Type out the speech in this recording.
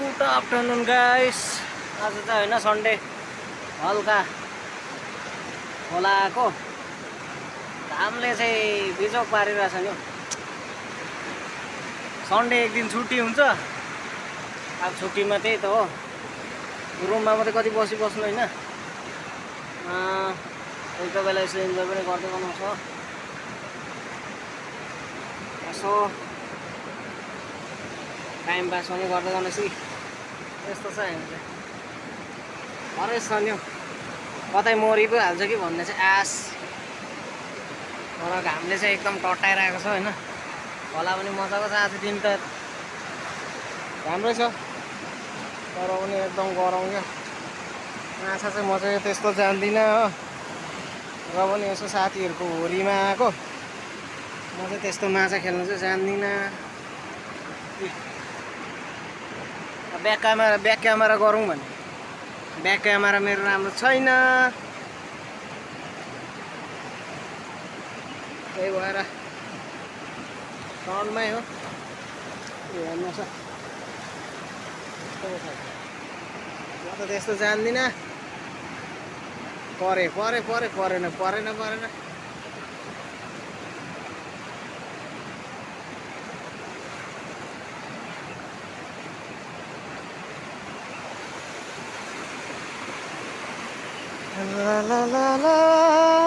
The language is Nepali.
Good afternoon guys. आज त होइन सन्डे, हल्का खोला आएको घामले चाहिँ बिजोक पारिरहेछ नि। सन्डे एक दिन छुट्टी हुन्छ। अब छुट्टीमा त्यही त हो, रुममा मात्रै कति बस्नु होइन। कोही कोही बेला यसो इन्जोय पनि गर्दै गर्नुपर्छ। यसो टाइम पास पनि गर्दै गर्नुहोस्। यस्तो छ हामी चाहिँ हरेस छ नि हौ, कतै मरि पो हाल्छ कि भन्ने चाहिँ आश। तर घामले चाहिँ एकदम टट्टाइरहेको छ होइन। खोला पनि मजाको छ। आज दिन त राम्रै छ, तर पनि एकदम गरम क्या। माछा चाहिँ म चाहिँ त्यस्तो जान्दिनँ हो, र पनि यसो साथीहरूको होरीमा आएको। म चाहिँ त्यस्तो माछा खेल्नु चाहिँ जान्दिनँ। ब्याक क्यामेरा गरौँ भने ब्याक क्यामेरा मेरो राम्रो छैन, त्यही भएर फ्रन्टमै हो। हेर्नुहोस् म त त्यस्तो जान्दिनँ। परेन। La la la la